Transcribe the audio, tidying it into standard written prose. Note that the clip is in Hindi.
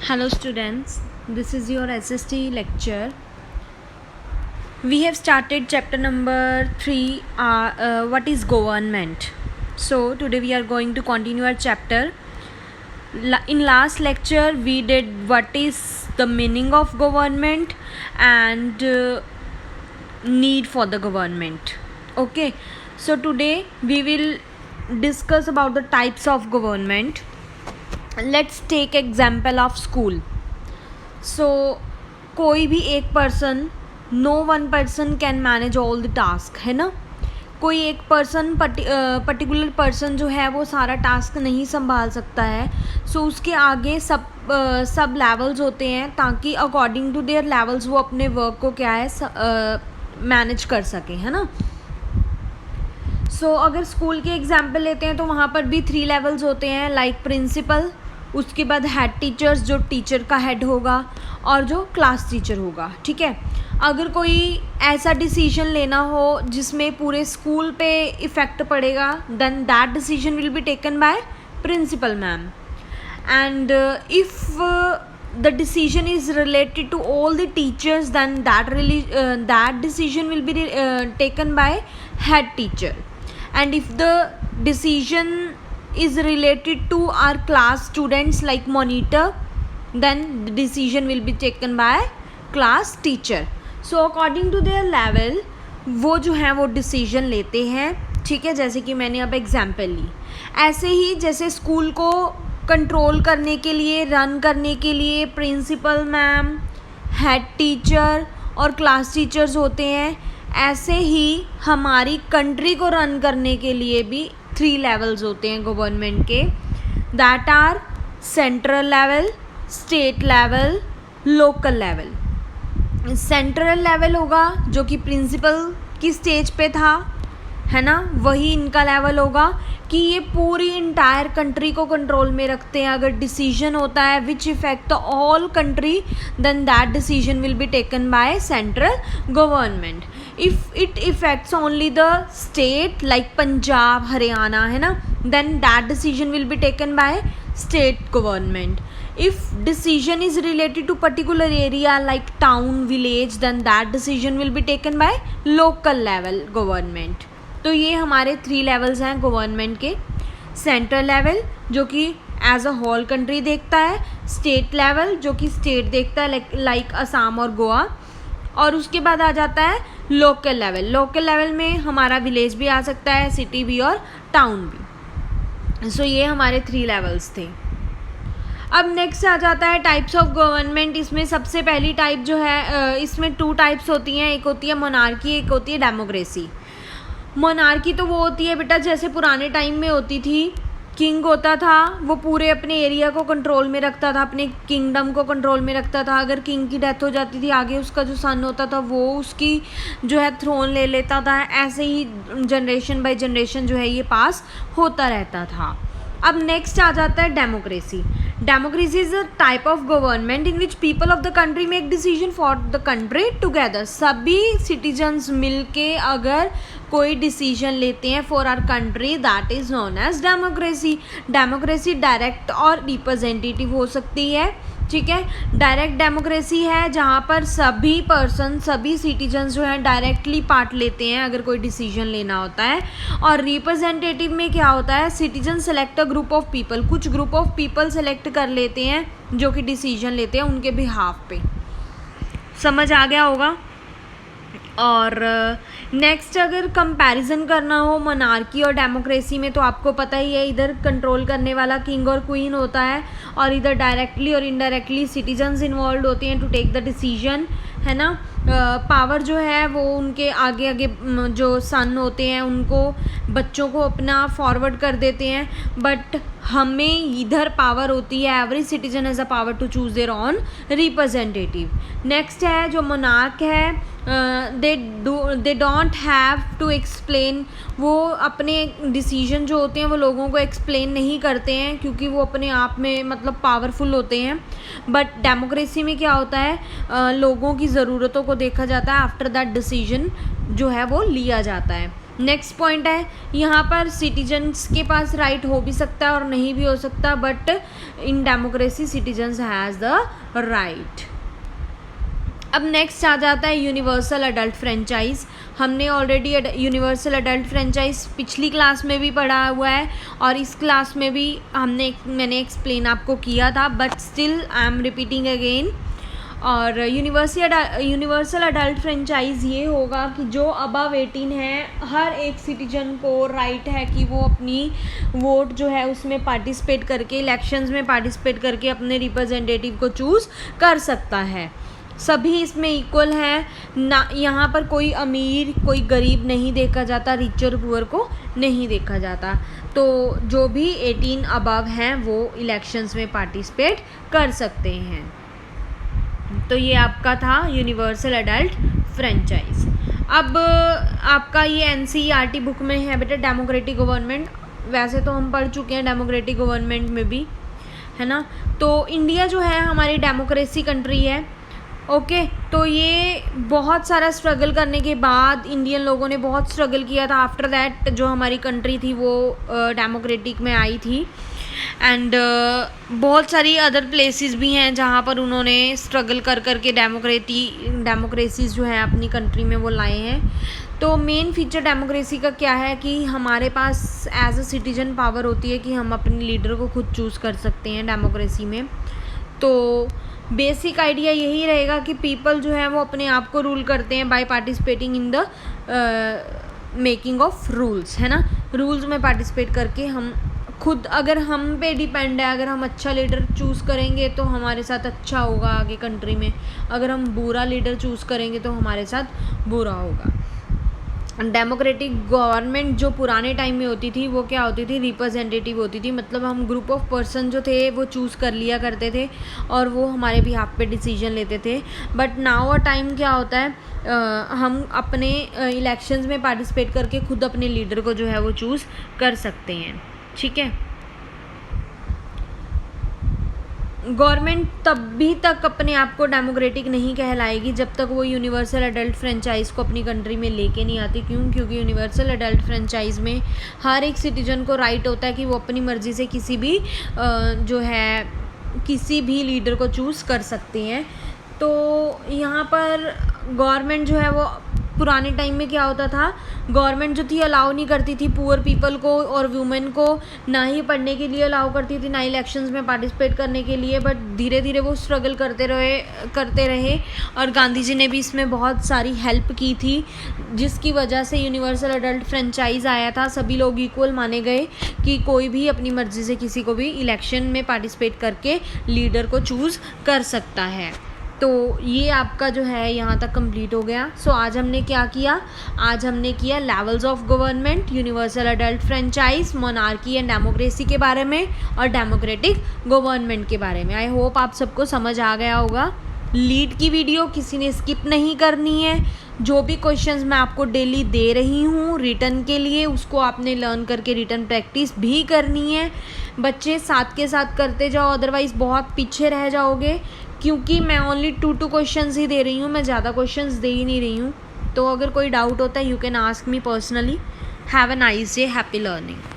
Hello students, this is your SST lecture. We have started chapter number 3, what is government. So today we are going to continue our chapter. In last lecture we did what is the meaning of government and need for the government. Okay, so today we will discuss about the types of government. Let's take example of school. So कोई भी एक person, no one person can manage all the task, है ना. कोई एक पर्सन पर्टिकुलर पर्सन जो है वो सारा टास्क नहीं संभाल सकता है. सो उसके आगे सब लेवल्स होते हैं ताकि अकॉर्डिंग टू देयर लेवल्स वो अपने वर्क को क्या है मैनेज कर सके, है ना. सो अगर स्कूल के एग्जाम्पल लेते हैं तो वहाँ पर भी 3 लेवल्स होते हैं, लाइक प्रिंसिपल, उसके बाद हेड टीचर्स जो टीचर का हेड होगा और जो क्लास टीचर होगा. ठीक है. अगर कोई ऐसा डिसीजन लेना हो जिसमें पूरे स्कूल पे इफ़ेक्ट पड़ेगा then that decision will be taken by principal ma'am. And if the decision is related to all the teachers then that decision will be taken by head teacher. And if the decision is related to our class students like monitor then the decision will be taken by class teacher. So according to their level वो जो है वो डिसीजन लेते हैं. ठीक है, जैसे कि मैंने अब एग्जाम्पल ली. ऐसे ही जैसे स्कूल को कंट्रोल करने के लिए, रन करने के लिए प्रिंसिपल मैम, हेड टीचर और क्लास टीचर्स होते हैं, ऐसे ही हमारी कंट्री को रन करने के लिए भी 3 लेवल्स होते हैं गवर्नमेंट के. That are central level, state level, local level. Central level होगा जो कि प्रिंसिपल की स्टेज पे था, है ना. वही इनका लेवल होगा कि ये पूरी इंटायर कंट्री को कंट्रोल में रखते हैं. अगर डिसीजन होता है which effect the all country then that decision will be taken by central government. If it effects only the state like Punjab, Haryana, है ना, then that decision will be taken by state government. If decision is related to particular area like town, village, then that decision will be taken by local level government. तो ये हमारे 3 लेवल्स हैं गवर्नमेंट के. सेंट्रल लेवल जो कि एज अ होल कंट्री देखता है, स्टेट लेवल जो कि स्टेट देखता है लाइक असम और गोवा, और उसके बाद आ जाता है लोकल लेवल. लोकल लेवल में हमारा विलेज भी आ सकता है, सिटी भी और टाउन भी. सो ये हमारे 3 लेवल्स थे. अब नेक्स्ट आ जाता है टाइप्स ऑफ गवर्नमेंट. इसमें सबसे पहली टाइप जो है, इसमें 2 टाइप्स होती हैं. एक होती है मोनार्की, एक होती है डेमोक्रेसी. मोनार्की तो वो होती है बेटा जैसे पुराने टाइम में होती थी, किंग होता था, वो पूरे अपने एरिया को कंट्रोल में रखता था, अपने किंगडम को कंट्रोल में रखता था. अगर किंग की डेथ हो जाती थी आगे उसका जो सन होता था वो उसकी जो है थ्रोन ले लेता था. ऐसे ही जनरेशन बाय जनरेशन जो है ये पास होता रहता था. अब नेक्स्ट आ जाता है democracy. Democracy is a type of government in which people of the country make decision for the country together. सभी सिटीजन्स मिलके अगर कोई डिसीजन लेते हैं for our country that is known as democracy. Democracy direct और रिप्रेजेंटेटिव हो सकती है. ठीक है, डायरेक्ट डेमोक्रेसी है जहाँ पर सभी पर्सन, सभी सिटीजन्स जो हैं डायरेक्टली पार्ट लेते हैं अगर कोई डिसीजन लेना होता है. और रिप्रेजेंटेटिव में क्या होता है, citizen select a group of people, कुछ ग्रुप ऑफ पीपल सेलेक्ट कर लेते हैं जो कि डिसीजन लेते हैं उनके बिहाफ पे. समझ आ गया होगा. और नेक्स्ट अगर कंपैरिजन करना हो मोनार्की और डेमोक्रेसी में तो आपको पता ही है, इधर कंट्रोल करने वाला किंग और क्वीन होता है और इधर डायरेक्टली और इनडायरेक्टली सिटीजन्स इन्वॉल्व होते हैं टू टेक द डिसीजन, है ना. पावर जो है वो उनके आगे आगे जो सन होते हैं उनको, बच्चों को अपना फॉरवर्ड कर देते हैं. बट हमें इधर पावर होती है, every citizen has a power to choose their own representative. Next है जो मोनार्क है, they don't have to explain. वो अपने डिसीजन जो होते हैं वो लोगों को एक्सप्लेन नहीं करते हैं क्योंकि वो अपने आप में मतलब पावरफुल होते हैं. बट डेमोक्रेसी में क्या होता है, लोगों की ज़रूरतों को देखा जाता है, आफ्टर दैट डिसीजन जो है वो लिया जाता है. नेक्स्ट पॉइंट है यहाँ पर सिटीजन्स के पास राइट हो भी सकता है और नहीं भी हो सकता, but in democracy citizens has the right. अब नेक्स्ट आ जाता है यूनिवर्सल अडल्ट फ्रेंचाइज। हमने ऑलरेडी यूनिवर्सल अडल्ट फ्रेंचाइज पिछली क्लास में भी पढ़ा हुआ है और इस क्लास में भी मैंने एक्सप्लेन आपको किया था, but still I am repeating again. और यूनिवर्सल अडल्ट फ्रेंचाइज ये होगा कि जो अबव 18 है, हर एक सिटीजन को राइट है कि वो अपनी वोट जो है उसमें पार्टिसिपेट करके, इलेक्शंस में पार्टिसिपेट करके अपने रिप्रेजेंटेटिव को चूज़ कर सकता है। सभी इसमें इक्वल हैं ना, यहाँ पर कोई अमीर कोई गरीब नहीं देखा जाता, रिच और पुअर को नहीं देखा जाता। तो जो भी 18 अबव हैं वो इलेक्शंस में पार्टिसिपेट कर सकते हैं। तो ये आपका था यूनिवर्सल अडल्ट फ्रेंचाइज। अब आपका ये NCERT बुक में है बेटा डेमोक्रेटिक गवर्नमेंट। वैसे तो हम पढ़ चुके हैं डेमोक्रेटिक गवर्नमेंट में भी, है ना। तो इंडिया जो है हमारी डेमोक्रेसी कंट्री है, ओके। तो ये बहुत सारा स्ट्रगल करने के बाद इंडियन लोगों ने बहुत स्ट्रगल किया था। आफ्टर दैट जो हमारी कंट्री थी वो डेमोक्रेटिक में आई थी। एंड बहुत सारी अदर प्लेसेस भी हैं जहाँ पर उन्होंने स्ट्रगल कर के डेमोक्रेसीज जो है अपनी कंट्री में वो लाए हैं। तो मेन फीचर डेमोक्रेसी का क्या है कि हमारे पास एज अ सिटीजन पावर होती है कि हम अपने लीडर को खुद चूज़ कर सकते हैं डेमोक्रेसी में। तो बेसिक आइडिया यही रहेगा कि पीपल जो है वो अपने आप को रूल करते हैं by participating in the making of rules, है ना। रूल्स में पार्टिसिपेट करके हम खुद, अगर हम पे डिपेंड है, अगर हम अच्छा लीडर चूज़ करेंगे तो हमारे साथ अच्छा होगा आगे कंट्री में, अगर हम बुरा लीडर चूज़ करेंगे तो हमारे साथ बुरा होगा। डेमोक्रेटिक गवर्नमेंट जो पुराने टाइम में होती थी वो क्या होती थी, रिप्रेजेंटेटिव होती थी। मतलब हम ग्रुप ऑफ पर्सन जो थे वो चूज़ कर लिया करते थे और वो हमारे बिहाफ पे डिसीजन लेते थे। बट नाउ अ टाइम क्या होता है, हम अपने इलेक्शंस में पार्टिसिपेट करके खुद अपने लीडर को जो है वो चूज़ कर सकते हैं, ठीक है। गवर्नमेंट तभी तक अपने आप को डेमोक्रेटिक नहीं कहलाएगी जब तक वो यूनिवर्सल अडल्ट फ्रेंचाइज को अपनी कंट्री में लेके नहीं आती। क्यों? क्योंकि यूनिवर्सल अडल्ट फ्रेंचाइज में हर एक सिटीजन को राइट होता है कि वो अपनी मर्ज़ी से किसी भी जो है किसी भी लीडर को चूज़ कर सकते हैं। तो यहाँ पर गवर्नमेंट जो है वो पुराने टाइम में क्या होता था, गवर्नमेंट जो थी अलाउ नहीं करती थी पुअर पीपल को और वुमेन को, ना ही पढ़ने के लिए अलाउ करती थी, ना इलेक्शंस में पार्टिसिपेट करने के लिए। बट धीरे धीरे वो स्ट्रगल करते रहे और गांधी जी ने भी इसमें बहुत सारी हेल्प की थी, जिसकी वजह से यूनिवर्सल अडल्ट फ्रेंचाइज आया था। सभी लोग इक्वल माने गए कि कोई भी अपनी मर्जी से किसी को भी इलेक्शन में पार्टिसिपेट करके लीडर को चूज़ कर सकता है। तो ये आपका जो है यहाँ तक कंप्लीट हो गया। सो आज हमने क्या किया, आज हमने किया levels of government, universal adult franchise, monarchy and democracy के बारे में और डेमोक्रेटिक गवर्नमेंट के बारे में। आई होप आप सबको समझ आ गया होगा। लीड की वीडियो किसी ने स्किप नहीं करनी है। जो भी क्वेश्चंस मैं आपको डेली दे रही हूँ रिटर्न के लिए, उसको आपने लर्न करके रिटर्न प्रैक्टिस भी करनी है। बच्चे साथ के साथ करते जाओ, अदरवाइज़ बहुत पीछे रह जाओगे, क्योंकि मैं ओनली 2 क्वेश्चंस ही दे रही हूँ, मैं ज़्यादा क्वेश्चंस दे ही नहीं रही हूँ। तो अगर कोई डाउट होता है you can ask me personally. Have a nice day, happy learning.